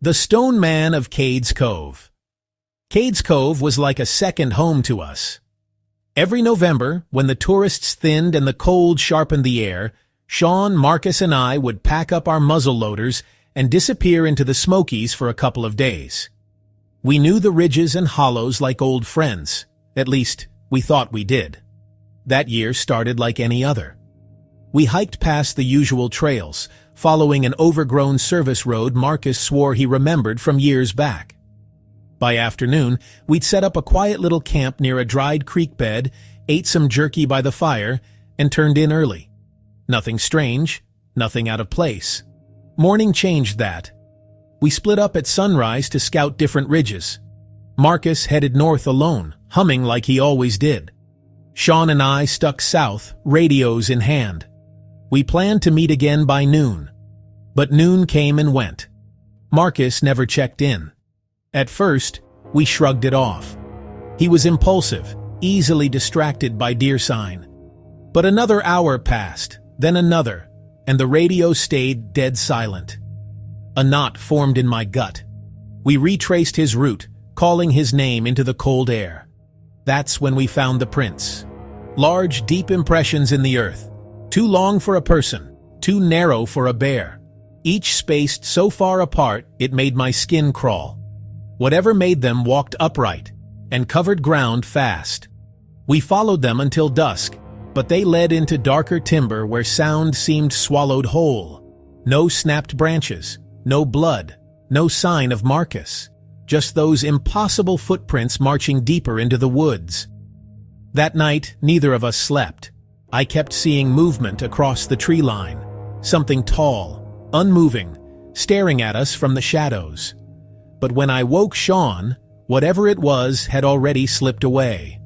The Stone Man of Cades Cove. Cades Cove was like a second home to us. Every November, when the tourists thinned and the cold sharpened the air, Sean, Marcus, and I would pack up our muzzle loaders and disappear into the Smokies for a couple of days. We knew the ridges and hollows like old friends. At least, we thought we did. That year started like any other. We hiked past the usual trails, following an overgrown service road Marcus swore he remembered from years back. By afternoon, we'd set up a quiet little camp near a dried creek bed, ate some jerky by the fire, and turned in early. Nothing strange, nothing out of place. Morning changed that. We split up at sunrise to scout different ridges. Marcus headed north alone, humming like he always did. Sean and I stuck south, radios in hand. We planned to meet again by noon. But noon came and went. Marcus never checked in. At first, we shrugged it off. He was impulsive, easily distracted by deer sign. But another hour passed, then another, and the radio stayed dead silent. A knot formed in my gut. We retraced his route, calling his name into the cold air. That's when we found the prints. Large, deep impressions in the earth. Too long for a person, too narrow for a bear. Each spaced so far apart it made my skin crawl. Whatever made them walked upright and covered ground fast. We followed them until dusk, but they led into darker timber where sound seemed swallowed whole. No snapped branches, no blood, no sign of Marcus. Just those impossible footprints marching deeper into the woods. That night, neither of us slept. I kept seeing movement across the tree line. Something tall, unmoving, staring at us from the shadows. But when I woke Sean, whatever it was had already slipped away.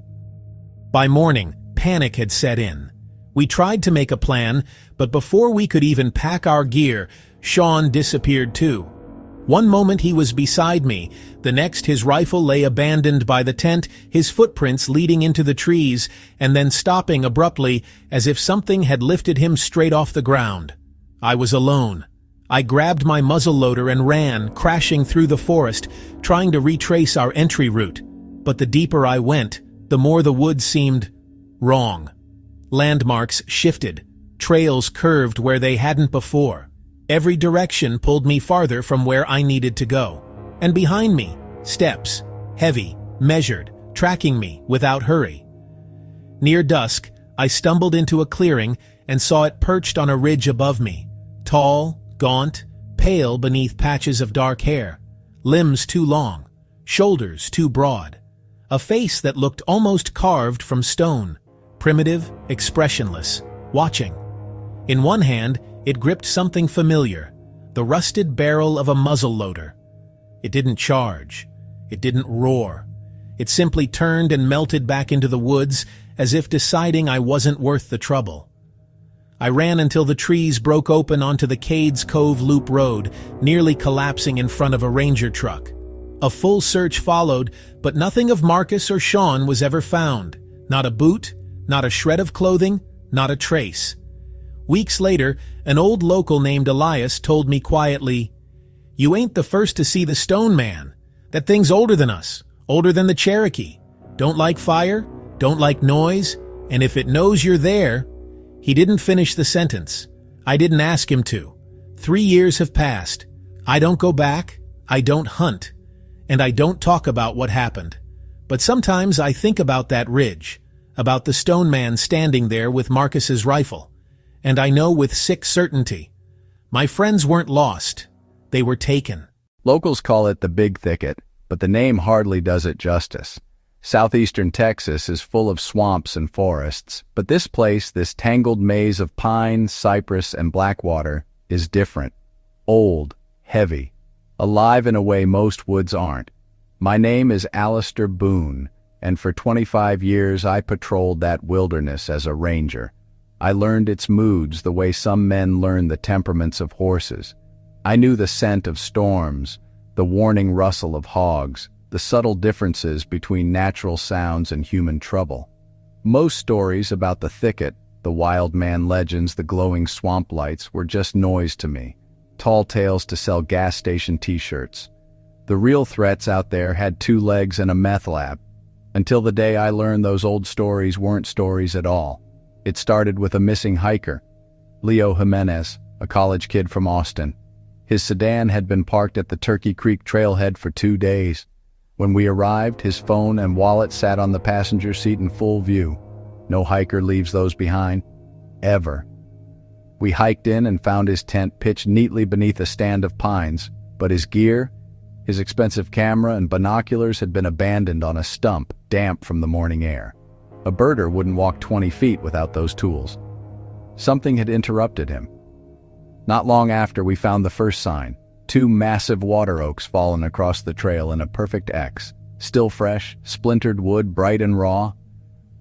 By morning, panic had set in. We tried to make a plan, but before we could even pack our gear, Sean disappeared too. One moment he was beside me, the next his rifle lay abandoned by the tent, his footprints leading into the trees, and then stopping abruptly as if something had lifted him straight off the ground. I was alone. I grabbed my muzzleloader and ran, crashing through the forest, trying to retrace our entry route. But the deeper I went, the more the woods seemed wrong. Landmarks shifted. Trails curved where they hadn't before. Every direction pulled me farther from where I needed to go. And behind me, steps, heavy, measured, tracking me without hurry. Near dusk, I stumbled into a clearing and saw it perched on a ridge above me. Tall, gaunt, pale beneath patches of dark hair. Limbs too long, shoulders too broad. A face that looked almost carved from stone. Primitive, expressionless, watching. In one hand, it gripped something familiar, the rusted barrel of a muzzleloader. It didn't charge. It didn't roar. It simply turned and melted back into the woods as if deciding I wasn't worth the trouble. I ran until the trees broke open onto the Cades Cove Loop Road, nearly collapsing in front of a ranger truck. A full search followed, but nothing of Marcus or Sean was ever found. Not a boot, not a shred of clothing, not a trace. Weeks later, an old local named Elias told me quietly, "You ain't the first to see the Stone Man. That thing's older than us, older than the Cherokee. Don't like fire, don't like noise, and if it knows you're there..." He didn't finish the sentence. I didn't ask him to. 3 years have passed. I don't go back, I don't hunt, and I don't talk about what happened. But sometimes I think about that ridge, about the Stone Man standing there with Marcus's rifle. And I know with sick certainty, my friends weren't lost, they were taken. Locals call it the Big Thicket, but the name hardly does it justice. Southeastern Texas is full of swamps and forests, but this place, this tangled maze of pine, cypress, and blackwater, is different. Old, heavy, alive in a way most woods aren't. My name is Alistair Boone, and for 25 years I patrolled that wilderness as a ranger. I learned its moods the way some men learn the temperaments of horses. I knew the scent of storms, the warning rustle of hogs, the subtle differences between natural sounds and human trouble. Most stories about the thicket, the wild man legends, the glowing swamp lights were just noise to me. tall tales to sell gas station t-shirts. The real threats out there had 2 legs and a meth lab. Until the day I learned those old stories weren't stories at all. It started with a missing hiker, Leo Jimenez, a college kid from Austin. His sedan had been parked at the Turkey Creek trailhead for 2 days. When we arrived, his phone and wallet sat on the passenger seat in full view. No hiker leaves those behind, ever. We hiked in and found his tent pitched neatly beneath a stand of pines, but his gear, his expensive camera and binoculars had been abandoned on a stump, damp from the morning air. A birder wouldn't walk 20 feet without those tools. Something had interrupted him. Not long after, we found the first sign, 2 massive water oaks fallen across the trail in a perfect X, still fresh, splintered wood, bright and raw.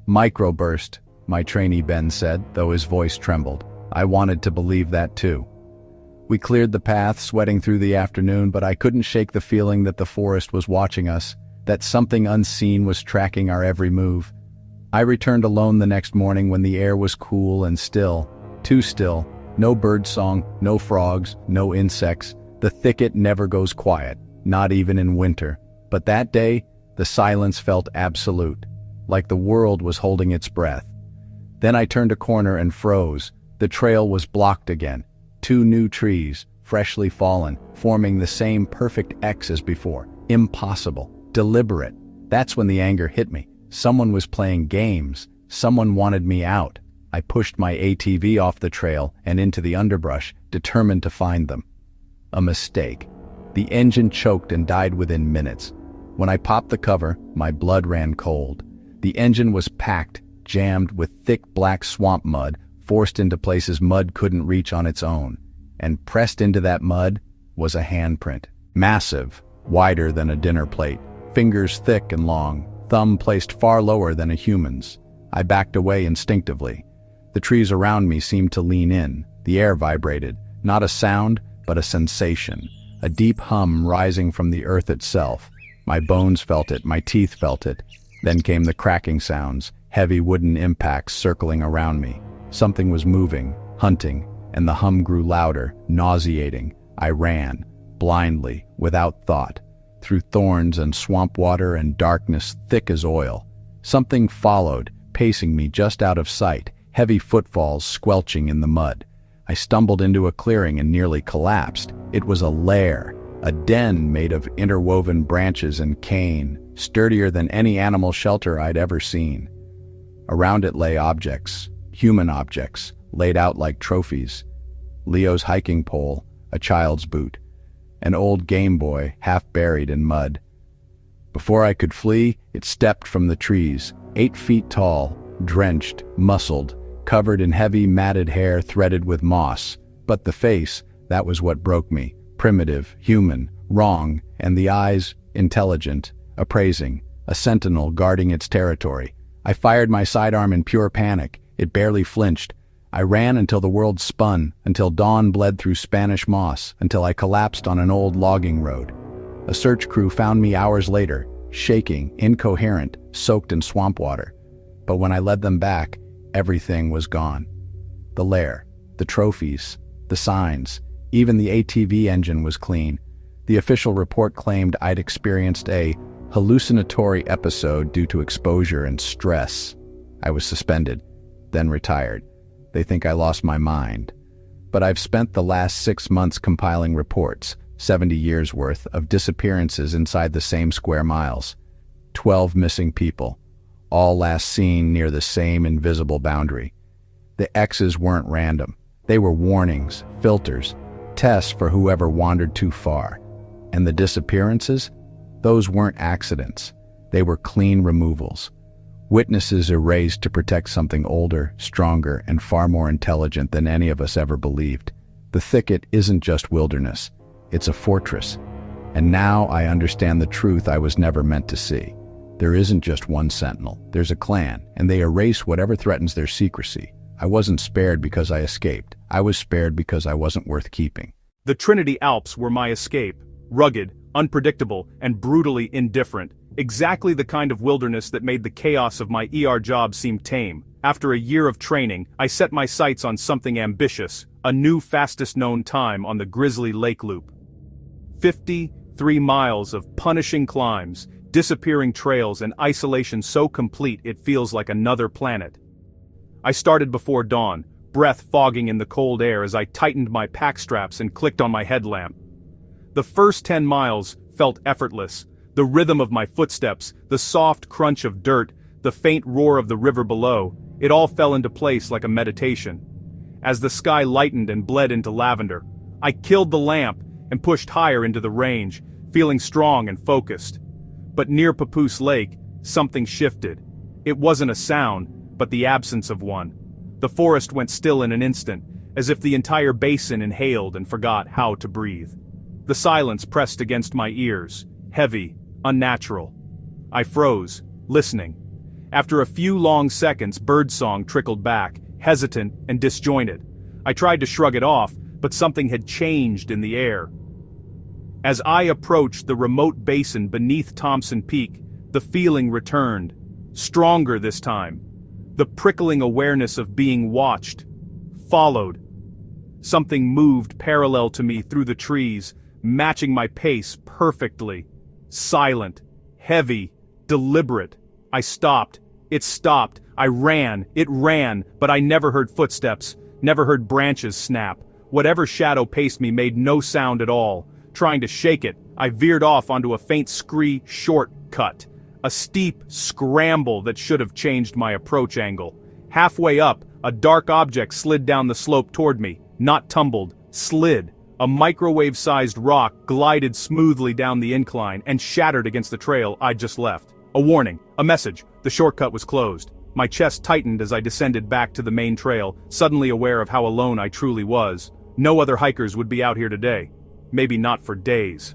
Microburst, my trainee Ben said, though his voice trembled. I wanted to believe that too. We cleared the path, sweating through the afternoon, but I couldn't shake the feeling that the forest was watching us, that something unseen was tracking our every move. I returned alone the next morning when the air was cool and still, too still. No bird song, no frogs, no insects. The thicket never goes quiet, not even in winter. But that day, the silence felt absolute, like the world was holding its breath. Then I turned a corner and froze. The trail was blocked again. 2 new trees, freshly fallen, forming the same perfect X as before. Impossible. Deliberate. That's when the anger hit me. Someone was playing games. Someone wanted me out. I pushed my ATV off the trail and into the underbrush, determined to find them. A mistake. The engine choked and died within minutes. When I popped the cover, my blood ran cold. The engine was packed, jammed with thick black swamp mud, forced into places mud couldn't reach on its own. And pressed into that mud was a handprint. Massive, wider than a dinner plate, fingers thick and long, thumb placed far lower than a human's. I backed away instinctively. The trees around me seemed to lean in. The air vibrated, not a sound, but a sensation, a deep hum rising from the earth itself. My bones felt it, my teeth felt it. Then came the cracking sounds, heavy wooden impacts circling around me. Something was moving, hunting, and the hum grew louder, nauseating. I ran, blindly, without thought, through thorns and swamp water and darkness thick as oil. Something followed, pacing me just out of sight, heavy footfalls squelching in the mud. I stumbled into a clearing and nearly collapsed. It was a lair, a den made of interwoven branches and cane, sturdier than any animal shelter I'd ever seen. Around it lay objects, human objects, laid out like trophies. Leo's hiking pole, a child's boot, an old Game Boy half buried in mud. Before I could flee, it stepped from the trees, 8 feet tall, drenched, muscled, covered in heavy matted hair threaded with moss. But the face, that was what broke me. Primitive, human, wrong, and the eyes, intelligent, appraising, a sentinel guarding its territory. I fired my sidearm in pure panic. It barely flinched. I ran until the world spun, until dawn bled through Spanish moss, until I collapsed on an old logging road. A search crew found me hours later, shaking, incoherent, soaked in swamp water. But when I led them back, everything was gone. The lair, the trophies, the signs, even the ATV engine was clean. The official report claimed I'd experienced a hallucinatory episode due to exposure and stress. I was suspended, then retired. They think I lost my mind. But I've spent the last 6 months compiling reports, 70 years worth, of disappearances inside the same square miles. 12 missing people, all last seen near the same invisible boundary. The X's weren't random. They were warnings, filters, tests for whoever wandered too far. And the disappearances? Those weren't accidents. They were clean removals. Witnesses erased to protect something older, stronger, and far more intelligent than any of us ever believed. The thicket isn't just wilderness. It's a fortress. And now I understand the truth I was never meant to see. There isn't just one sentinel. There's a clan, and they erase whatever threatens their secrecy. I wasn't spared because I escaped. I was spared because I wasn't worth keeping. The Trinity Alps were my escape. Rugged, unpredictable, and brutally indifferent. Exactly the kind of wilderness that made the chaos of my ER job seem tame. After a year of training, I set my sights on something ambitious, a new fastest known time on the Grizzly Lake Loop. 53 miles of punishing climbs, disappearing trails, and isolation so complete it feels like another planet. I started before dawn, breath fogging in the cold air as I tightened my pack straps and clicked on my headlamp. The first 10 miles felt effortless. The rhythm of my footsteps, the soft crunch of dirt, the faint roar of the river below, it all fell into place like a meditation. As the sky lightened and bled into lavender, I killed the lamp and pushed higher into the range, feeling strong and focused. But near Papoose Lake, something shifted. It wasn't a sound, but the absence of one. The forest went still in an instant, as if the entire basin inhaled and forgot how to breathe. The silence pressed against my ears, heavy, unnatural. I froze, listening. After a few long seconds, birdsong trickled back, hesitant and disjointed. I tried to shrug it off, but something had changed in the air. As I approached the remote basin beneath Thompson Peak, the feeling returned, stronger this time. The prickling awareness of being watched, followed. Something moved parallel to me through the trees, matching my pace perfectly. Silent, heavy, deliberate. I stopped. It stopped. I ran. It ran, but I never heard footsteps, never heard branches snap. Whatever shadow paced me made no sound at all. Trying to shake it, I veered off onto a faint scree shortcut. A steep scramble that should have changed my approach angle. Halfway up, a dark object slid down the slope toward me, not tumbled, slid. A microwave-sized rock glided smoothly down the incline and shattered against the trail I'd just left. A warning, a message, the shortcut was closed. My chest tightened as I descended back to the main trail, suddenly aware of how alone I truly was. No other hikers would be out here today. Maybe not for days.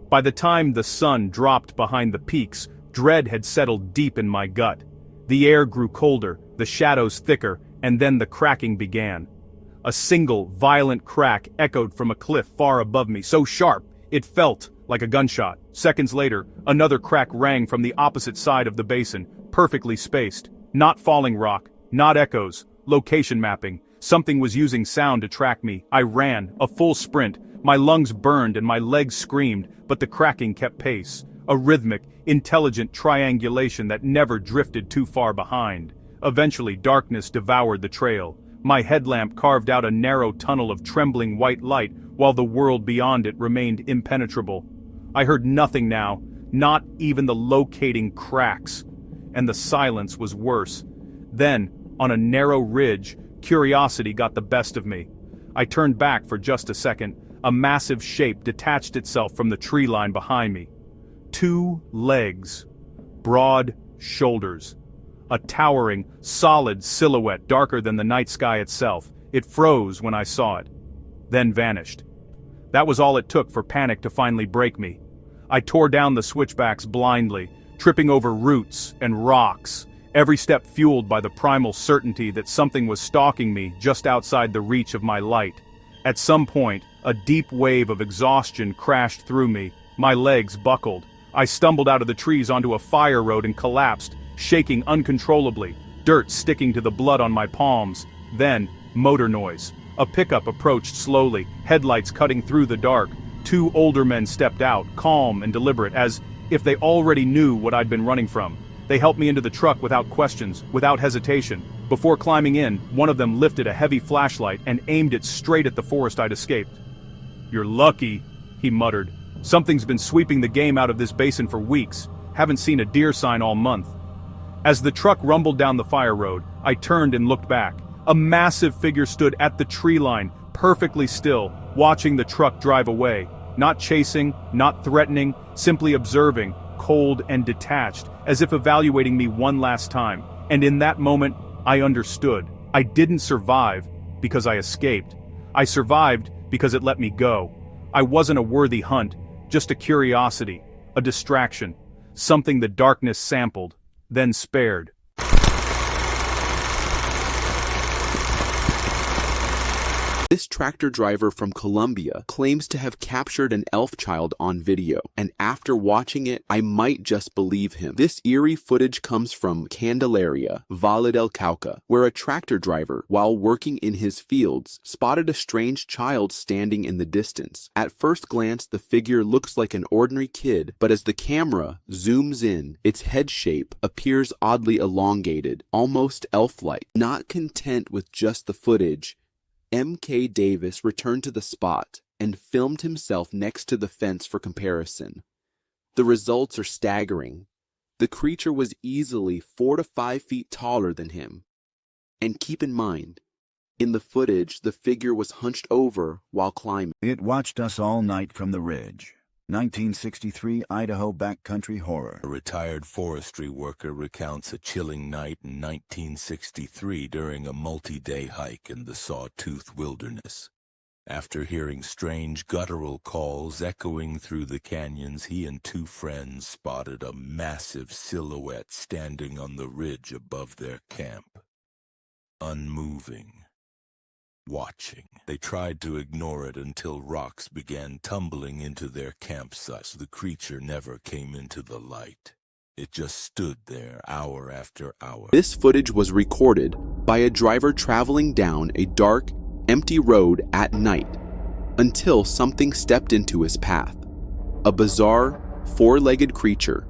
By the time the sun dropped behind the peaks, dread had settled deep in my gut. The air grew colder, the shadows thicker, and then the cracking began. A single, violent crack echoed from a cliff far above me, so sharp, it felt like a gunshot. Seconds later, another crack rang from the opposite side of the basin, perfectly spaced. Not falling rock, not echoes, location mapping. Something was using sound to track me. I ran, a full sprint. My lungs burned and my legs screamed, but the cracking kept pace. A rhythmic, intelligent triangulation that never drifted too far behind. Eventually, darkness devoured the trail. My headlamp carved out a narrow tunnel of trembling white light, while the world beyond it remained impenetrable. I heard nothing now, not even the locating cracks. And the silence was worse. Then, on a narrow ridge, curiosity got the best of me. I turned back for just a second. A massive shape detached itself from the tree line behind me. 2 legs. Broad shoulders. A towering, solid silhouette darker than the night sky itself. It froze when I saw it. Then vanished. That was all it took for panic to finally break me. I tore down the switchbacks blindly, tripping over roots and rocks, every step fueled by the primal certainty that something was stalking me just outside the reach of my light. At some point, a deep wave of exhaustion crashed through me. My legs buckled. I stumbled out of the trees onto a fire road and collapsed, shaking uncontrollably, dirt sticking to the blood on my palms. Then, motor noise. A pickup approached slowly, headlights cutting through the dark. 2 older men stepped out, calm and deliberate, as if they already knew what I'd been running from. They helped me into the truck without questions, without hesitation. Before climbing in, one of them lifted a heavy flashlight and aimed it straight at the forest I'd escaped. "You're lucky," he muttered. "Something's been sweeping the game out of this basin for weeks. Haven't seen a deer sign all month." As the truck rumbled down the fire road, I turned and looked back. A massive figure stood at the tree line, perfectly still, watching the truck drive away. Not chasing, not threatening, simply observing, cold and detached, as if evaluating me one last time. And in that moment, I understood. I didn't survive because I escaped. I survived because it let me go. I wasn't a worthy hunt, just a curiosity, a distraction, something the darkness sampled, then spared. This tractor driver from Colombia claims to have captured an elf child on video, and after watching it, I might just believe him. This eerie footage comes from Candelaria, Valle del Cauca, where a tractor driver, while working in his fields, spotted a strange child standing in the distance. At first glance, the figure looks like an ordinary kid, but as the camera zooms in, its head shape appears oddly elongated, almost elf-like. Not content with just the footage, M.K. Davis returned to the spot and filmed himself next to the fence for comparison. The results are staggering. The creature was easily 4 to 5 feet taller than him. And keep in mind, in the footage, the figure was hunched over while climbing. It watched us all night from the ridge. 1963 Idaho backcountry horror. A retired forestry worker recounts a chilling night in 1963 during a multi-day hike in the Sawtooth Wilderness. After hearing strange guttural calls echoing through the canyons, he and 2 friends spotted a massive silhouette standing on the ridge above their camp. Unmoving. Watching. They tried to ignore it until rocks began tumbling into their campsite. The creature never came into the light. It just stood there hour after hour. This footage was recorded by a driver traveling down a dark, empty road at night until something stepped into his path. A bizarre, 4-legged creature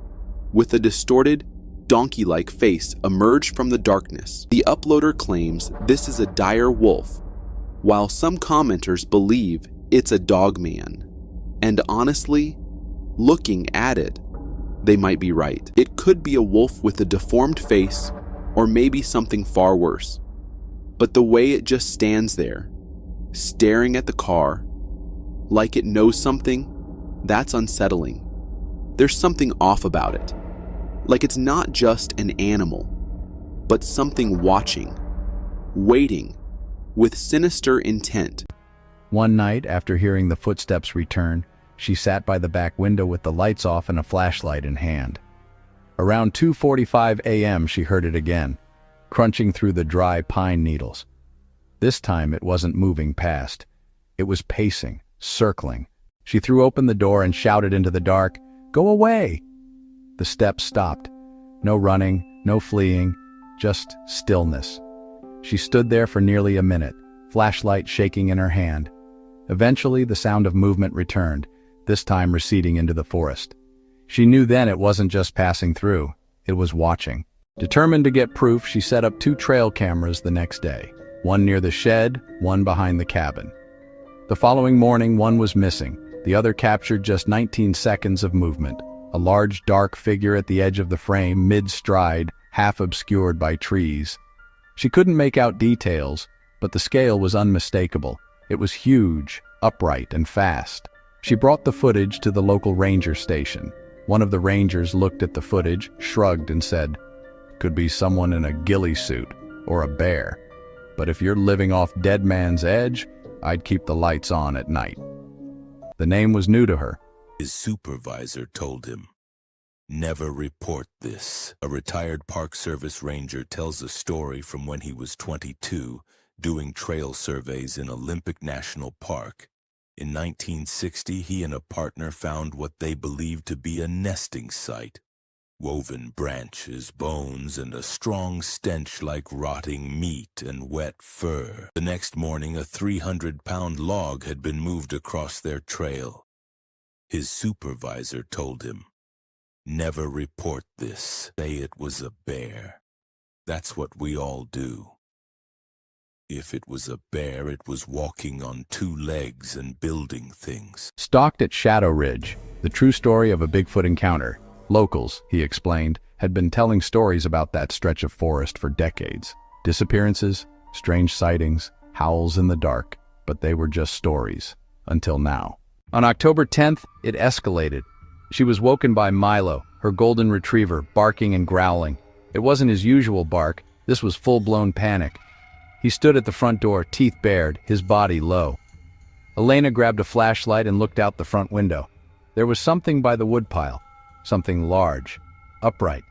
with a distorted, donkey-like face emerged from the darkness. The uploader claims this is a dire wolf, while some commenters believe it's a dogman. And honestly, looking at it, they might be right. It could be a wolf with a deformed face, or maybe something far worse. But the way it just stands there, staring at the car, like it knows something, that's unsettling. There's something off about it. Like it's not just an animal, but something watching, waiting, with sinister intent. One night, after hearing the footsteps return, she sat by the back window with the lights off and a flashlight in hand. Around 2:45 a.m. she heard it again, crunching through the dry pine needles. This time it wasn't moving past. It was pacing, circling. She threw open the door and shouted into the dark, "Go away!" The steps stopped. No running, no fleeing, just stillness. She stood there for nearly a minute, flashlight shaking in her hand. Eventually, the sound of movement returned, this time receding into the forest. She knew then it wasn't just passing through, it was watching. Determined to get proof, she set up 2 trail cameras the next day, one near the shed, one behind the cabin. The following morning, one was missing. The other captured just 19 seconds of movement. A large, dark figure at the edge of the frame, mid-stride, half obscured by trees. She couldn't make out details, but the scale was unmistakable. It was huge, upright, and fast. She brought the footage to the local ranger station. One of the rangers looked at the footage, shrugged, and said, "Could be someone in a ghillie suit, or a bear. But if you're living off Dead Man's Edge, I'd keep the lights on at night." The name was new to her. His supervisor told him, "Never report this." A retired Park Service ranger tells a story from when he was 22, doing trail surveys in Olympic National Park. In 1960, he and a partner found what they believed to be a nesting site. Woven branches, bones, and a strong stench like rotting meat and wet fur. The next morning, a 300-pound log had been moved across their trail. His supervisor told him, "Never report this. Say it was a bear. That's what we all do." If it was a bear, it was walking on 2 legs and building things. Stalked at Shadow Ridge, the true story of a Bigfoot encounter. Locals, he explained, had been telling stories about that stretch of forest for decades. Disappearances, strange sightings, howls in the dark, but they were just stories, until now. On October 10th, it escalated. She was woken by Milo, her golden retriever, barking and growling. It wasn't his usual bark, this was full-blown panic. He stood at the front door, teeth bared, his body low. Elena grabbed a flashlight and looked out the front window. There was something by the woodpile, something large, upright.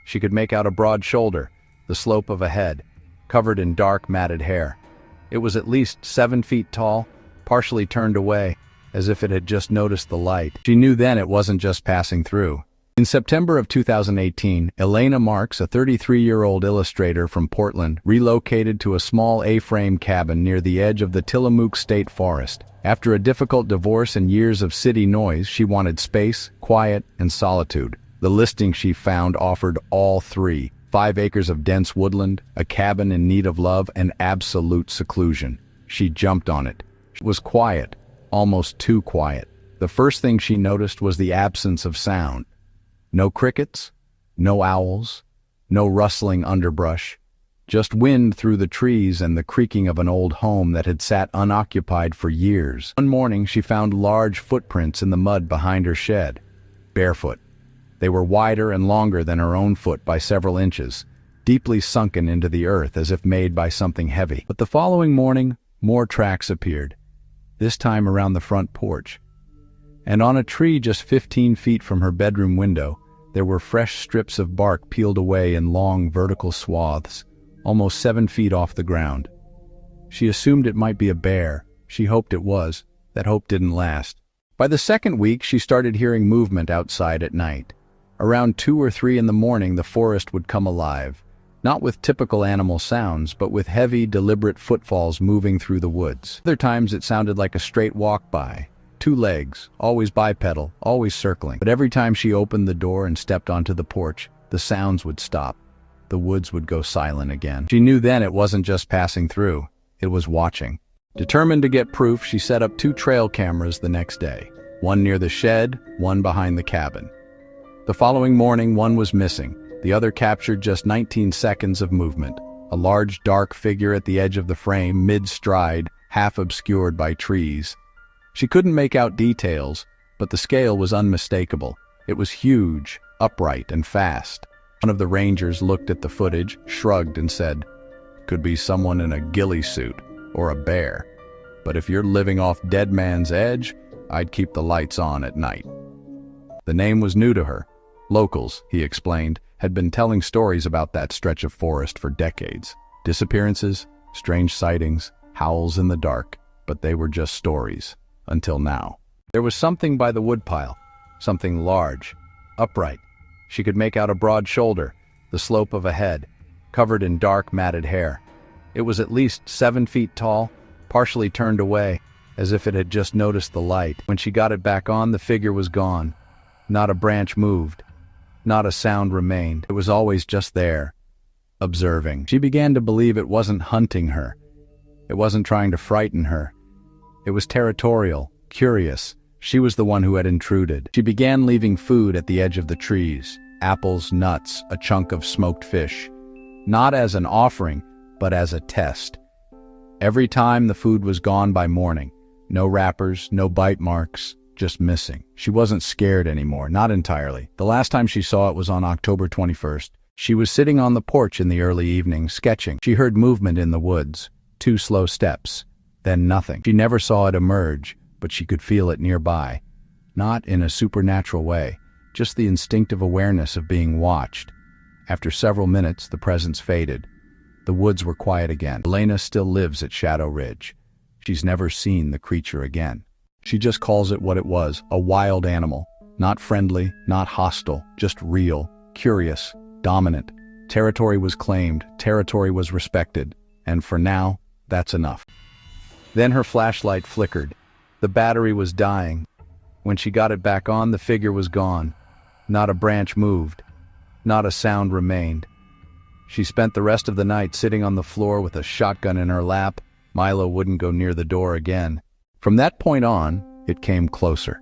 She could make out a broad shoulder, the slope of a head, covered in dark, matted hair. It was at least 7 feet tall, partially turned away, as if it had just noticed the light. She knew then it wasn't just passing through. In September of 2018, Elena Marks, a 33-year-old illustrator from Portland, relocated to a small A-frame cabin near the edge of the Tillamook State Forest. After a difficult divorce and years of city noise, she wanted space, quiet, and solitude. The listing she found offered all three: 5 acres of dense woodland, a cabin in need of love, and absolute seclusion. She jumped on it. It was quiet, almost too quiet. The first thing she noticed was the absence of sound. No crickets, no owls, no rustling underbrush, just wind through the trees and the creaking of an old home that had sat unoccupied for years. One morning she found large footprints in the mud behind her shed, barefoot. They were wider and longer than her own foot by several inches, deeply sunken into the earth as if made by something heavy. But the following morning, more tracks appeared, this time around the front porch. And on a tree just 15 feet from her bedroom window, there were fresh strips of bark peeled away in long vertical swaths, almost 7 feet off the ground. She assumed it might be a bear. She hoped it was. That hope didn't last. By the second week, she started hearing movement outside at night. Around 2 or 3 in the morning, the forest would come alive, not with typical animal sounds, but with heavy, deliberate footfalls moving through the woods. Other times it sounded like a straight walk by. 2 legs, always bipedal, always circling. But every time she opened the door and stepped onto the porch, the sounds would stop. The woods would go silent again. She knew then it wasn't just passing through, it was watching. Determined to get proof, she set up 2 trail cameras the next day, one near the shed, one behind the cabin. The following morning, one was missing. The other captured just 19 seconds of movement. A large, dark figure at the edge of the frame, mid-stride, half obscured by trees. She couldn't make out details, but the scale was unmistakable. It was huge, upright, and fast. One of the rangers looked at the footage, shrugged, and said, "Could be someone in a ghillie suit, or a bear. But if you're living off Dead Man's Edge, I'd keep the lights on at night." The name was new to her. Locals, he explained, had been telling stories about that stretch of forest for decades. Disappearances, strange sightings, howls in the dark, but they were just stories. Until now. There was something by the woodpile, something large, upright. She could make out a broad shoulder, the slope of a head, covered in dark matted hair. It was at least 7 feet tall, partially turned away, as if it had just noticed the light. When she got it back on, the figure was gone. Not a branch moved. Not a sound remained. It was always just there, observing. She began to believe it wasn't hunting her. It wasn't trying to frighten her. It was territorial, curious. She was the one who had intruded. She began leaving food at the edge of the trees, apples, nuts, a chunk of smoked fish. Not as an offering, but as a test. Every time the food was gone by morning. No wrappers, no bite marks, just missing. She wasn't scared anymore, not entirely. The last time she saw it was on October 21st. She was sitting on the porch in the early evening, sketching. She heard movement in the woods, 2 slow steps. Then nothing. She never saw it emerge, but she could feel it nearby. Not in a supernatural way, just the instinctive awareness of being watched. After several minutes, the presence faded. The woods were quiet again. Elena still lives at Shadow Ridge. She's never seen the creature again. She just calls it what it was, a wild animal. Not friendly, not hostile, just real, curious, dominant. Territory was claimed, territory was respected, and for now, that's enough. Then her flashlight flickered. The battery was dying. When she got it back on, the figure was gone. Not a branch moved. Not a sound remained. She spent the rest of the night sitting on the floor with a shotgun in her lap. Milo wouldn't go near the door again. From that point on, it came closer.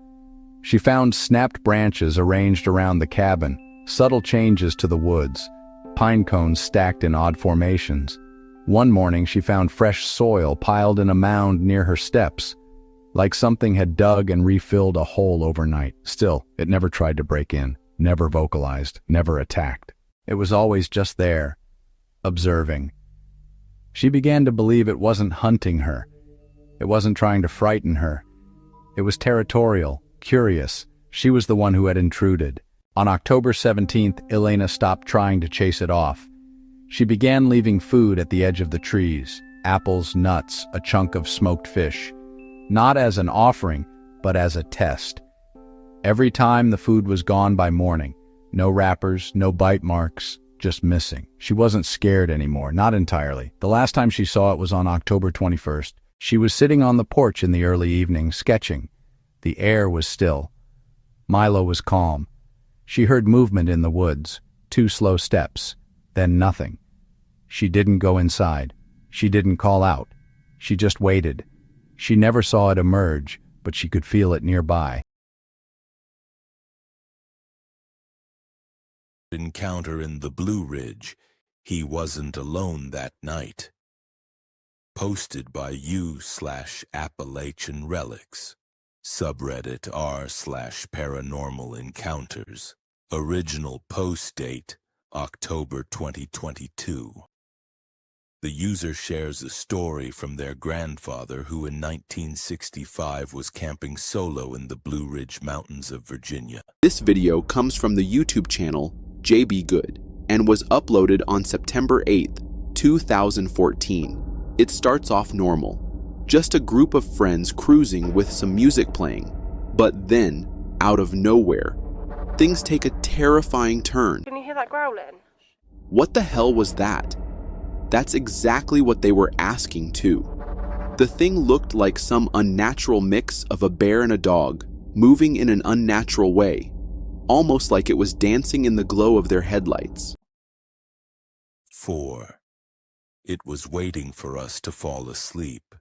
She found snapped branches arranged around the cabin, subtle changes to the woods, pine cones stacked in odd formations. One morning she found fresh soil piled in a mound near her steps, like something had dug and refilled a hole overnight. Still, it never tried to break in, never vocalized, never attacked. It was always just there, observing. She began to believe it wasn't hunting her. It wasn't trying to frighten her. It was territorial, curious. She was the one who had intruded. On October 17th, Elena stopped trying to chase it off. She began leaving food at the edge of the trees, apples, nuts, a chunk of smoked fish. Not as an offering, but as a test. Every time the food was gone by morning. No wrappers, no bite marks, just missing. She wasn't scared anymore, not entirely. The last time she saw it was on October 21st. She was sitting on the porch in the early evening, sketching. The air was still. Milo was calm. She heard movement in the woods, 2 slow steps, then nothing. She didn't go inside. She didn't call out. She just waited. She never saw it emerge, but she could feel it nearby. Encounter in the Blue Ridge. He wasn't alone that night. Posted by u/Appalachian Relics. Subreddit r/Paranormal Encounters. Original post date, October 2022. The user shares a story from their grandfather who in 1965 was camping solo in the Blue Ridge Mountains of Virginia. This video comes from the YouTube channel JB Good and was uploaded on September 8th, 2014. It starts off normal. Just a group of friends cruising with some music playing. But then, out of nowhere, things take a terrifying turn. Can you hear that growling? What the hell was that? That's exactly what they were asking too. The thing looked like some unnatural mix of a bear and a dog, moving in an unnatural way, almost like it was dancing in the glow of their headlights. 4. It was waiting for us to fall asleep.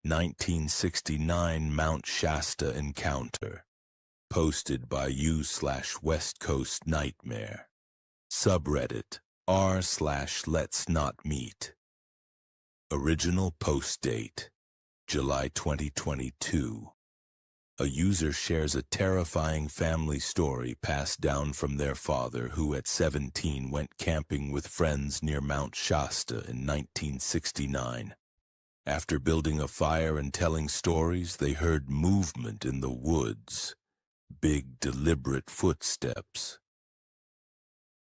1969 Mount Shasta Encounter. Posted by u/West Coast Nightmare. Subreddit r/Let's Not Meet. Original post date, July 2022. A user shares a terrifying family story passed down from their father who at 17 went camping with friends near Mount Shasta in 1969. After building a fire and telling stories, they heard movement in the woods. Big, deliberate footsteps.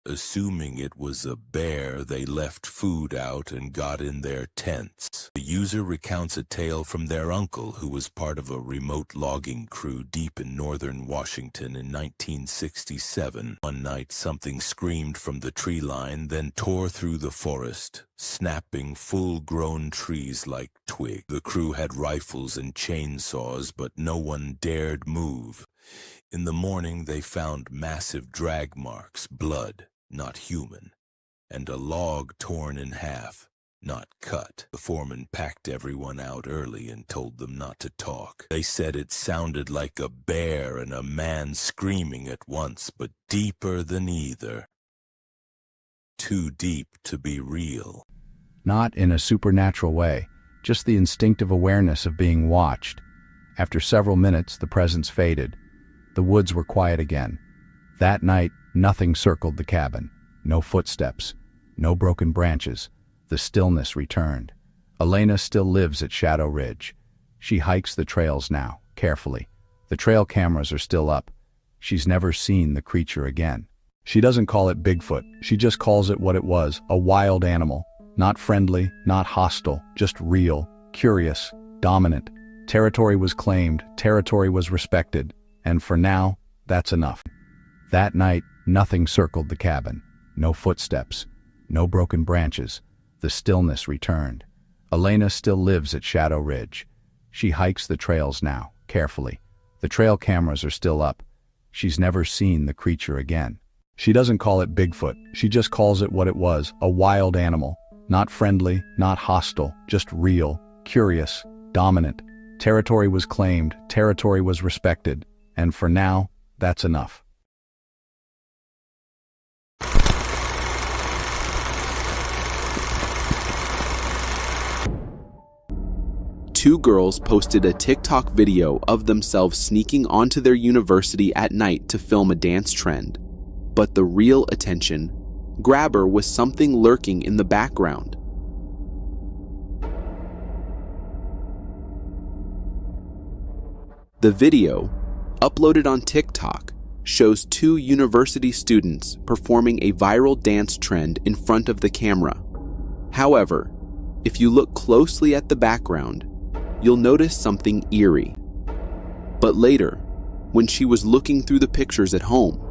Assuming it was a bear, they left food out and got in their tents. The user recounts a tale from their uncle who was part of a remote logging crew deep in northern Washington in 1967. One night something screamed from the tree line, then tore through the forest, snapping full-grown trees like twigs. The crew had rifles and chainsaws, but no one dared move. In the morning they found massive drag marks, blood, not human, and a log torn in half, not cut. The foreman packed everyone out early and told them not to talk. They said it sounded like a bear and a man screaming at once, but deeper than either. Too deep to be real. Not in a supernatural way, just the instinctive awareness of being watched. After several minutes, the presence faded. The woods were quiet again. That night, nothing circled the cabin. No footsteps, no broken branches. The stillness returned. Elena still lives at Shadow Ridge. She hikes the trails now, carefully. The trail cameras are still up. She's never seen the creature again. She doesn't call it Bigfoot. She just calls it what it was, a wild animal. Not friendly, not hostile, just real, curious, dominant. Territory was claimed, territory was respected. And for now, that's enough. That night, nothing circled the cabin. No footsteps, no broken branches. The stillness returned. Elena still lives at Shadow Ridge. She hikes the trails now, carefully. The trail cameras are still up. She's never seen the creature again. She doesn't call it Bigfoot. She just calls it what it was, a wild animal. Not friendly, not hostile, just real, curious, dominant. Territory was claimed, territory was respected. And for now, that's enough. Two girls posted a TikTok video of themselves sneaking onto their university at night to film a dance trend. But the real attention grabber was something lurking in the background. The video, uploaded on TikTok, shows two university students performing a viral dance trend in front of the camera. However, If you look closely at the background, you'll notice something eerie. But later, when she was looking through the pictures at home,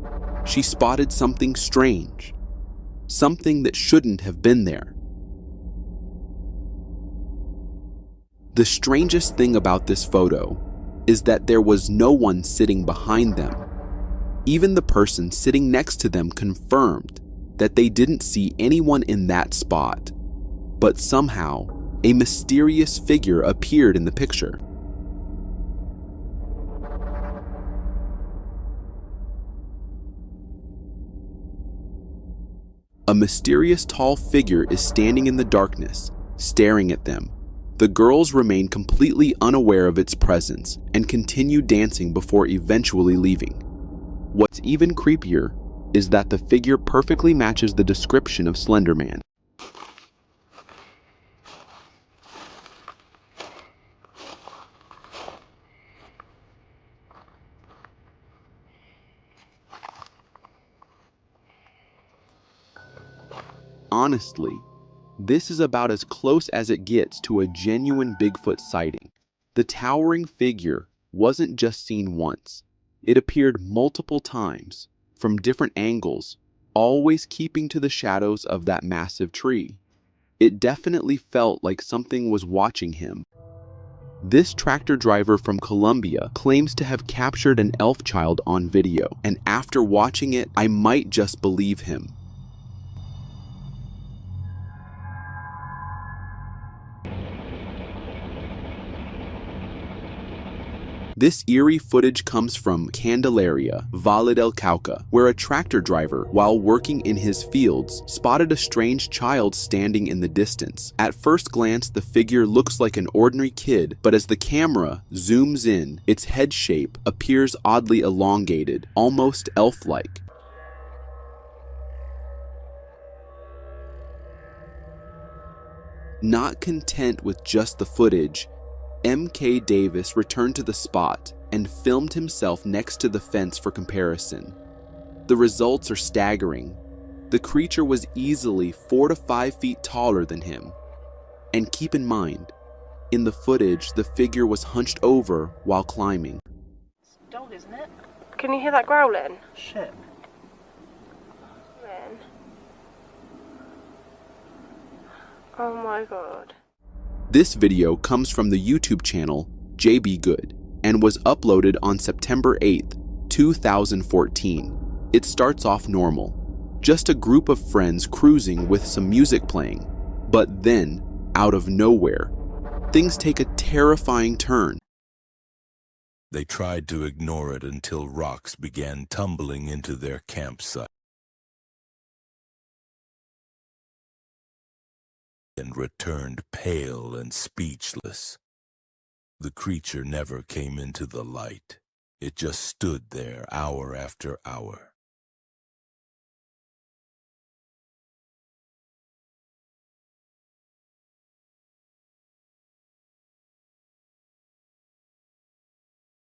she spotted something strange, something that shouldn't have been there. The strangest thing about this photo is that there was no one sitting behind them. Even the person sitting next to them confirmed that they didn't see anyone in that spot, but somehow a mysterious figure appeared in the picture. A mysterious tall figure is standing in the darkness, staring at them. The girls remain completely unaware of its presence and continue dancing before eventually leaving. What's even creepier is that the figure perfectly matches the description of Slender Man. Honestly, this is about as close as it gets to a genuine Bigfoot sighting. The towering figure wasn't just seen once. It appeared multiple times, from different angles, always keeping to the shadows of that massive tree. It definitely felt like something was watching him. This tractor driver from Colombia claims to have captured an elf child on video, and after watching it, I might just believe him. This eerie footage comes from Candelaria, Valle del Cauca, where a tractor driver, while working in his fields, spotted a strange child standing in the distance. At first glance, the figure looks like an ordinary kid, but as the camera zooms in, its head shape appears oddly elongated, almost elf-like. Not content with just the footage, M.K. Davis returned to the spot and filmed himself next to the fence for comparison. The results are staggering. The creature was easily 4 to 5 feet taller than him. And keep in mind, in the footage, the figure was hunched over while climbing. It's a dog, isn't it? Can you hear that growling? Shit. Man. Oh my god. This video comes from the YouTube channel JB Good and was uploaded on September 8th, 2014. It starts off normal, just a group of friends cruising with some music playing. But then, out of nowhere, things take a terrifying turn. They tried to ignore it until rocks began tumbling into their campsite and returned pale and speechless. The creature never came into the light. It just stood there hour after hour,